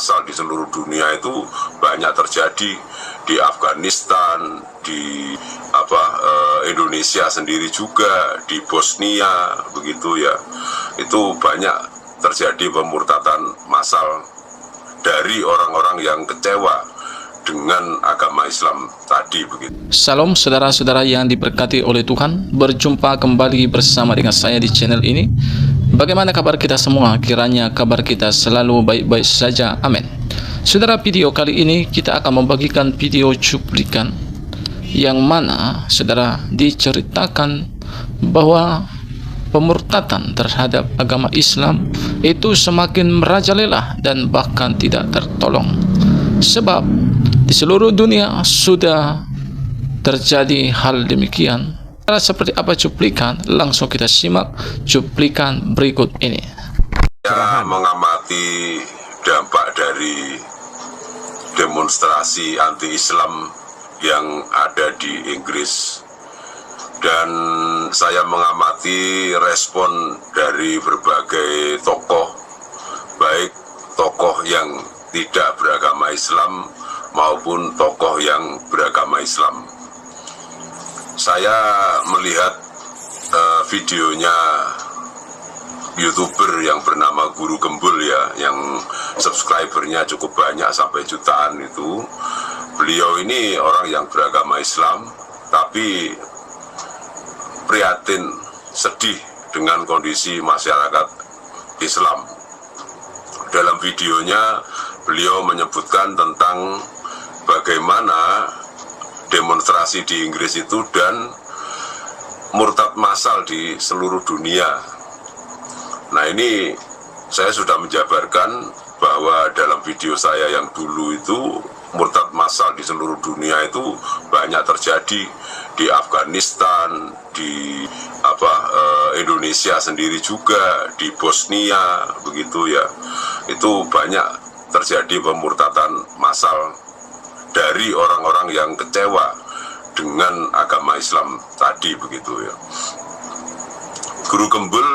massal di seluruh dunia itu banyak terjadi di Afghanistan, di Indonesia sendiri juga, di Bosnia begitu ya. Itu banyak terjadi pemurtadan massal dari orang-orang yang kecewa dengan agama Islam tadi begitu. Salam saudara-saudara yang diberkati oleh Tuhan. Berjumpa kembali bersama dengan saya di channel ini. Bagaimana kabar kita semua? Kiranya kabar kita selalu baik-baik saja. Amin. Saudara, video kali ini kita akan membagikan video cuplikan yang mana saudara diceritakan bahwa pemurtadan terhadap agama Islam itu semakin merajalela dan bahkan tidak tertolong. Sebab di seluruh dunia sudah terjadi hal demikian. Seperti apa cuplikan? Langsung kita simak cuplikan berikut ini. Ya, mengamati dampak dari demonstrasi anti-Islam yang ada di Inggris, dan saya mengamati respon dari berbagai tokoh, baik tokoh yang tidak beragama Islam maupun tokoh yang beragama Islam. Saya melihat videonya YouTuber yang bernama Guru Gembul ya, yang subscribernya cukup banyak sampai jutaan itu. Beliau ini orang yang beragama Islam, tapi prihatin, sedih dengan kondisi masyarakat Islam. Dalam videonya beliau menyebutkan tentang bagaimana demonstrasi di Inggris itu dan murtad massal di seluruh dunia. Nah, ini saya sudah menjabarkan bahwa dalam video saya yang dulu itu murtad massal di seluruh dunia itu banyak terjadi di Afghanistan, di Indonesia sendiri juga, di Bosnia begitu ya. Itu banyak terjadi pemurtadan massal dari orang-orang yang kecewa dengan agama Islam tadi begitu ya. Guru Gembul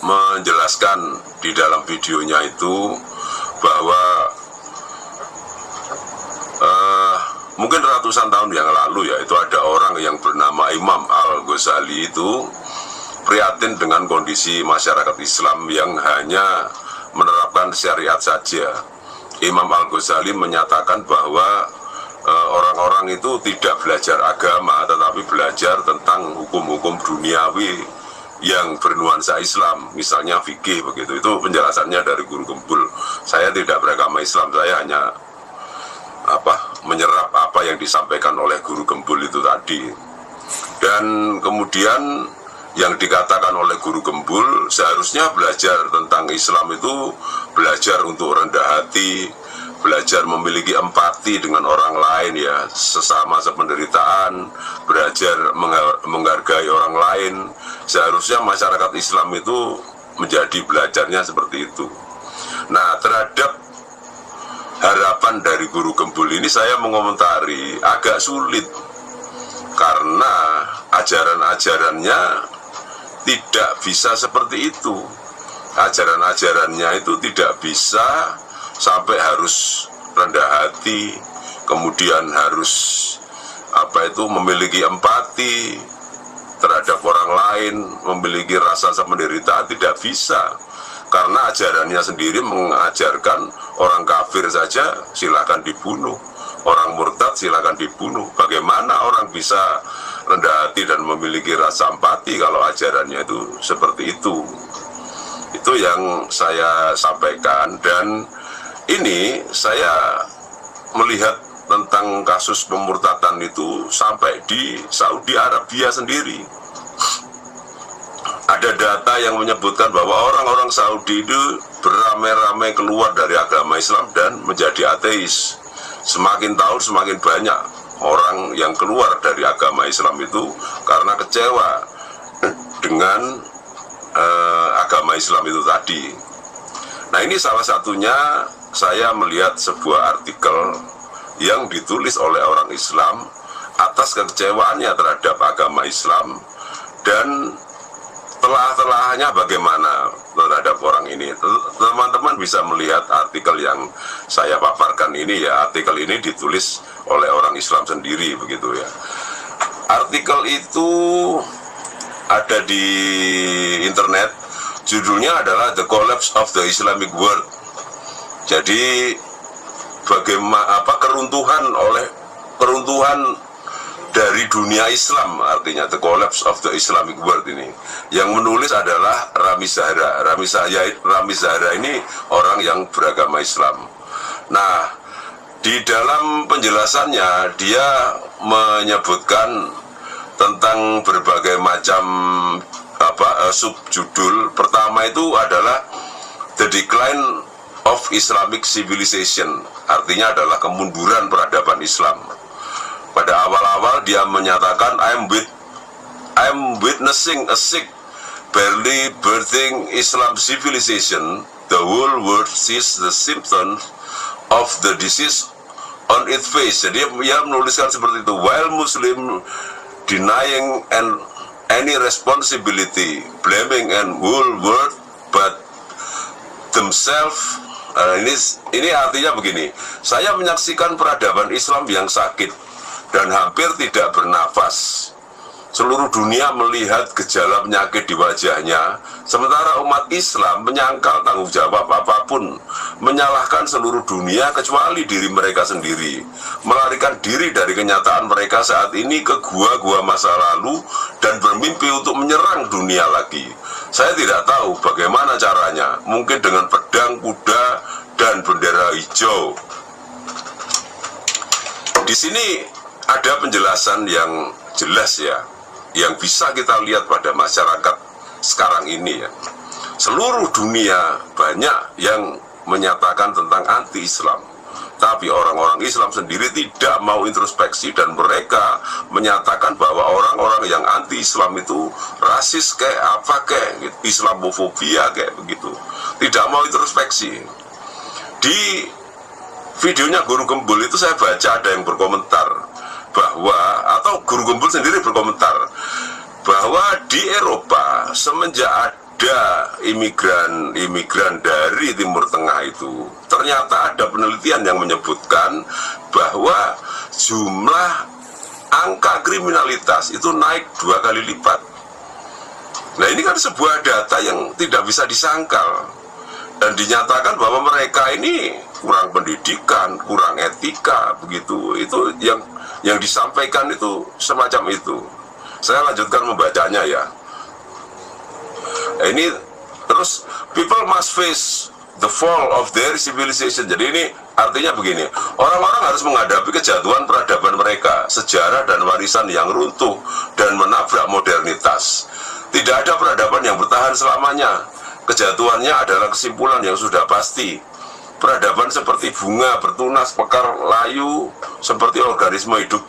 menjelaskan di dalam videonya itu bahwa mungkin ratusan tahun yang lalu ya, itu ada orang yang bernama Imam Al-Ghazali itu prihatin dengan kondisi masyarakat Islam yang hanya menerapkan syariat saja. Imam Al-Ghazali menyatakan bahwa orang-orang itu tidak belajar agama tetapi belajar tentang hukum-hukum duniawi yang bernuansa Islam, misalnya fikih begitu. Itu penjelasannya dari Guru Gembul. Saya tidak beragama Islam, saya hanya menyerap apa yang disampaikan oleh Guru Gembul itu tadi. Dan kemudian yang dikatakan oleh Guru Gembul, seharusnya belajar tentang Islam itu belajar untuk rendah hati, belajar memiliki empati dengan orang lain ya, sesama sependeritaan, belajar menghargai orang lain. Seharusnya masyarakat Islam itu menjadi belajarnya seperti itu. Nah, terhadap harapan dari Guru Gembul ini saya mengomentari agak sulit, karena ajaran-ajarannya tidak bisa seperti itu. Ajaran-ajarannya itu tidak bisa sampai harus rendah hati, kemudian harus memiliki empati terhadap orang lain, memiliki rasa penderitaan, tidak bisa. Karena ajarannya sendiri mengajarkan orang kafir saja silakan dibunuh, orang murtad silakan dibunuh. Bagaimana orang bisa rendah hati dan memiliki rasa empati kalau ajarannya itu seperti itu? Itu yang saya sampaikan. Dan ini saya melihat tentang kasus pemurtadan itu sampai di Saudi Arabia sendiri. Ada data yang menyebutkan bahwa orang-orang Saudi itu beramai-ramai keluar dari agama Islam dan menjadi ateis. Semakin tahun semakin banyak orang yang keluar dari agama Islam itu karena kecewa dengan agama Islam itu tadi. Nah, ini salah satunya saya melihat sebuah artikel yang ditulis oleh orang Islam atas kekecewaannya terhadap agama Islam dan telah-telahnya bagaimana terhadap orang ini. Teman-teman bisa melihat artikel yang saya paparkan ini ya, artikel ini ditulis oleh orang Islam sendiri begitu ya. Artikel itu ada di internet, judulnya adalah The Collapse of the Islamic World. Jadi bagaimana keruntuhan dari dunia Islam, artinya The Collapse of the Islamic World ini. Yang menulis adalah Rami Zahra. Rami Zahra ini orang yang beragama Islam. Nah, di dalam penjelasannya dia menyebutkan tentang berbagai macam subjudul. Pertama itu adalah The Decline of Islamic Civilization, artinya adalah kemunduran peradaban Islam. Pada awal-awal dia menyatakan I'm witnessing a sick, barely birthing Islam civilization. The whole world sees the symptoms of the disease on its face. Jadi dia menuliskan seperti itu, while Muslim denying any responsibility, blaming and whole world but themselves. Ini artinya begini, saya menyaksikan peradaban Islam yang sakit dan hampir tidak bernafas. Seluruh dunia melihat gejala penyakit di wajahnya, sementara umat Islam menyangkal tanggung jawab apapun, menyalahkan seluruh dunia kecuali diri mereka sendiri, melarikan diri dari kenyataan mereka saat ini ke gua-gua masa lalu dan bermimpi untuk menyerang dunia lagi. Saya tidak tahu bagaimana caranya, mungkin dengan pedang, kuda, dan bendera hijau. Di sini ada penjelasan yang jelas ya, yang bisa kita lihat pada masyarakat sekarang ini ya. Seluruh dunia banyak yang menyatakan tentang anti-Islam, tapi orang-orang Islam sendiri tidak mau introspeksi dan mereka menyatakan bahwa orang-orang yang anti-Islam itu rasis kayak apa kayak Islamofobia kayak begitu, tidak mau introspeksi. Di videonya Guru Gembul itu saya baca ada yang berkomentar bahwa, atau Guru Gembul sendiri berkomentar bahwa di Eropa semenjak ada imigran dari Timur Tengah itu, ternyata ada penelitian yang menyebutkan bahwa jumlah angka kriminalitas itu naik 2 kali lipat. Nah, ini kan sebuah data yang tidak bisa disangkal dan dinyatakan bahwa mereka ini kurang pendidikan, kurang etika begitu. Itu yang disampaikan itu semacam itu. Saya lanjutkan membacanya ya. Ini terus, people must face the fall of their civilization. Jadi ini artinya begini, orang-orang harus menghadapi kejatuhan peradaban mereka, sejarah dan warisan yang runtuh dan menabrak modernitas. Tidak ada peradaban yang bertahan selamanya. Kejatuhannya adalah kesimpulan yang sudah pasti. Peradaban seperti bunga bertunas, mekar, layu, seperti organisme hidup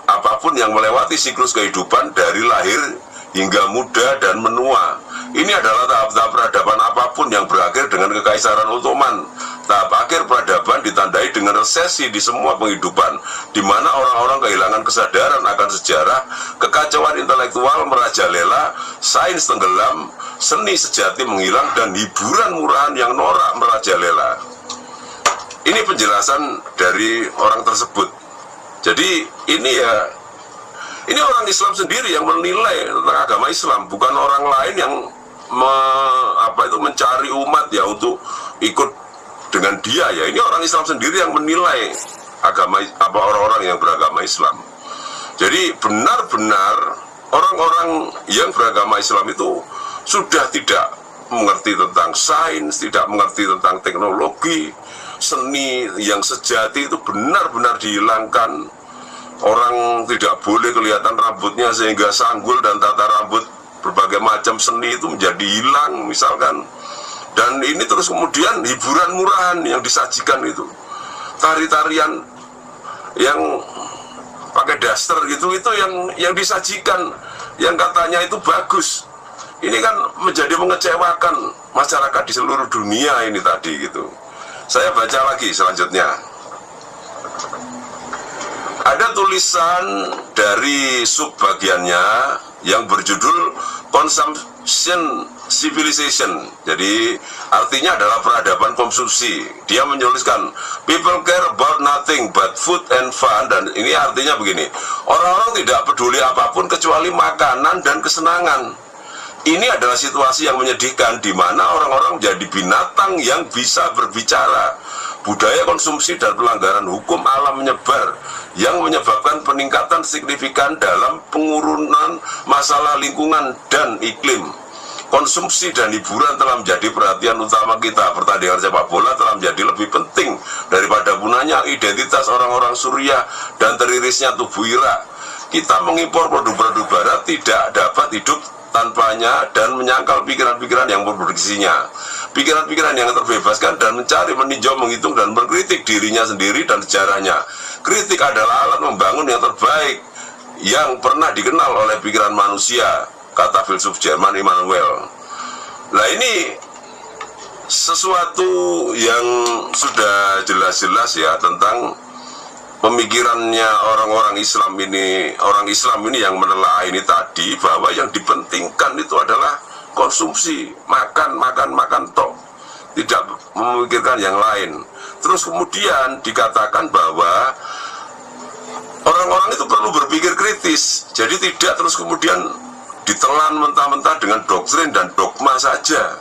apapun yang melewati siklus kehidupan dari lahir hingga muda dan menua. Ini adalah tahap-tahap peradaban apapun yang berakhir dengan Kekaisaran Ottoman. Tahap akhir peradaban ditandai dengan resesi di semua penghidupan, di mana orang-orang kehilangan kesadaran akan sejarah, kekacauan intelektual merajalela, sains tenggelam, seni sejati menghilang, dan hiburan murahan yang norak merajalela. Ini penjelasan dari orang tersebut. Jadi ini orang Islam sendiri yang menilai tentang agama Islam, bukan orang lain yang mencari umat ya untuk ikut dengan dia ya. Ini orang Islam sendiri yang menilai orang-orang yang beragama Islam. Jadi benar-benar orang-orang yang beragama Islam itu sudah tidak mengerti tentang sains, tidak mengerti tentang teknologi, seni yang sejati itu benar-benar dihilangkan. Orang tidak boleh kelihatan rambutnya sehingga sanggul dan tata rambut berbagai macam seni itu menjadi hilang misalkan. Dan ini terus kemudian hiburan murahan yang disajikan itu, tari-tarian yang pakai daster gitu, itu yang disajikan, yang katanya itu bagus. Ini kan menjadi mengecewakan masyarakat di seluruh dunia ini tadi gitu. Saya baca lagi selanjutnya. Ada tulisan dari subbagiannya yang berjudul Consumption civilization. Jadi artinya adalah peradaban konsumsi. Dia menuliskan people care about nothing but food and fun, dan ini artinya begini, orang-orang tidak peduli apapun kecuali makanan dan kesenangan. Ini adalah situasi yang menyedihkan di mana orang-orang menjadi binatang yang bisa berbicara. Budaya konsumsi dan pelanggaran hukum alam menyebar yang menyebabkan peningkatan signifikan dalam pengurunan masalah lingkungan dan iklim. Konsumsi dan hiburan telah menjadi perhatian utama kita. Pertandingan sepak bola telah menjadi lebih penting daripada punahnya identitas orang-orang Suriah dan teririsnya tubuh Irak. Kita mengimpor produk-produk barat tidak dapat hidup tanpanya dan menyangkal pikiran-pikiran yang memproduksinya. Pikiran-pikiran yang terbebaskan dan mencari, meninjau, menghitung, dan mengkritik dirinya sendiri dan sejarahnya. Kritik adalah alat membangun yang terbaik yang pernah dikenal oleh pikiran manusia, kata filsuf Jerman Immanuel. Nah, ini sesuatu yang sudah jelas-jelas ya tentang pemikirannya orang-orang Islam ini, yang menelaah ini tadi, bahwa yang dipentingkan itu adalah konsumsi, makan tok, tidak memikirkan yang lain. Terus kemudian dikatakan bahwa orang-orang itu perlu berpikir kritis, jadi tidak terus kemudian ditelan mentah-mentah dengan doktrin dan dogma saja.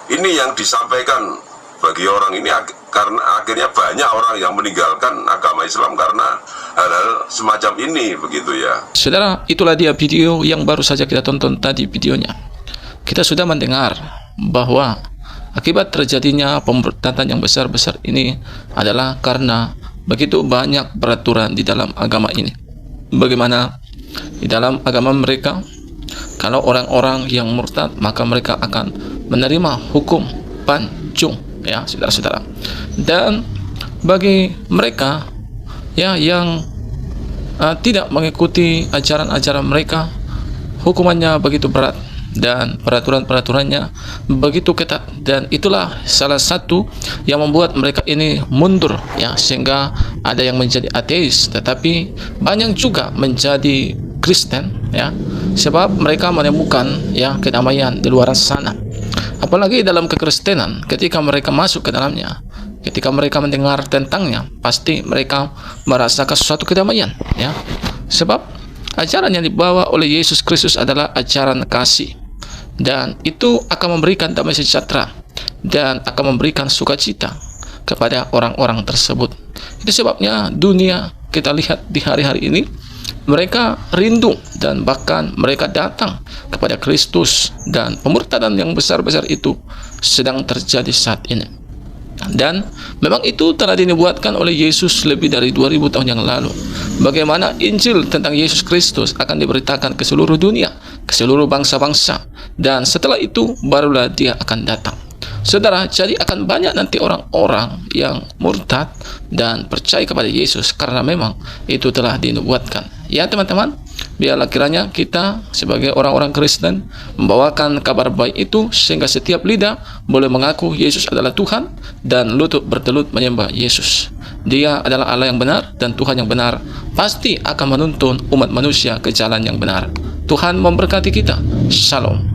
Ini yang disampaikan bagi orang ini, karena akhirnya banyak orang yang meninggalkan agama Islam karena hal-hal semacam ini, begitu ya. Saudara, itulah dia video yang baru saja kita tonton tadi videonya. Kita sudah mendengar bahwa akibat terjadinya pemberontakan yang besar-besar ini adalah karena begitu banyak peraturan di dalam agama ini. Bagaimana di dalam agama mereka, kalau orang-orang yang murtad maka mereka akan menerima hukum pancung, ya saudara-saudara. Dan bagi mereka ya yang tidak mengikuti ajaran-ajaran mereka, hukumannya begitu berat dan peraturan-peraturannya begitu ketat, dan itulah salah satu yang membuat mereka ini mundur ya, sehingga ada yang menjadi ateis tetapi banyak juga menjadi Kristen ya, sebab mereka menemukan ya kedamaian di luar sana. Apalagi dalam kekristenan, ketika mereka masuk ke dalamnya, ketika mereka mendengar tentangnya, pasti mereka merasakan suatu kedamaian ya, sebab ajaran yang dibawa oleh Yesus Kristus adalah ajaran kasih, dan itu akan memberikan damai sejahtera dan akan memberikan sukacita kepada orang-orang tersebut. Itu sebabnya dunia, kita lihat di hari-hari ini, mereka rindu dan bahkan mereka datang kepada Kristus, dan pemurtadan yang besar-besar itu sedang terjadi saat ini. Dan memang itu telah dinubuatkan oleh Yesus lebih dari 2000 tahun yang lalu, bagaimana Injil tentang Yesus Kristus akan diberitakan ke seluruh dunia, ke seluruh bangsa-bangsa, dan setelah itu barulah dia akan datang. Saudara, jadi akan banyak nanti orang-orang yang murtad dan percaya kepada Yesus karena memang itu telah dinubuatkan. Ya teman-teman, biarlah kiranya kita sebagai orang-orang Kristen membawakan kabar baik itu sehingga setiap lidah boleh mengaku Yesus adalah Tuhan dan lutut bertelut menyembah Yesus. Dia adalah Allah yang benar, dan Tuhan yang benar pasti akan menuntun umat manusia ke jalan yang benar. Tuhan memberkati kita. Shalom.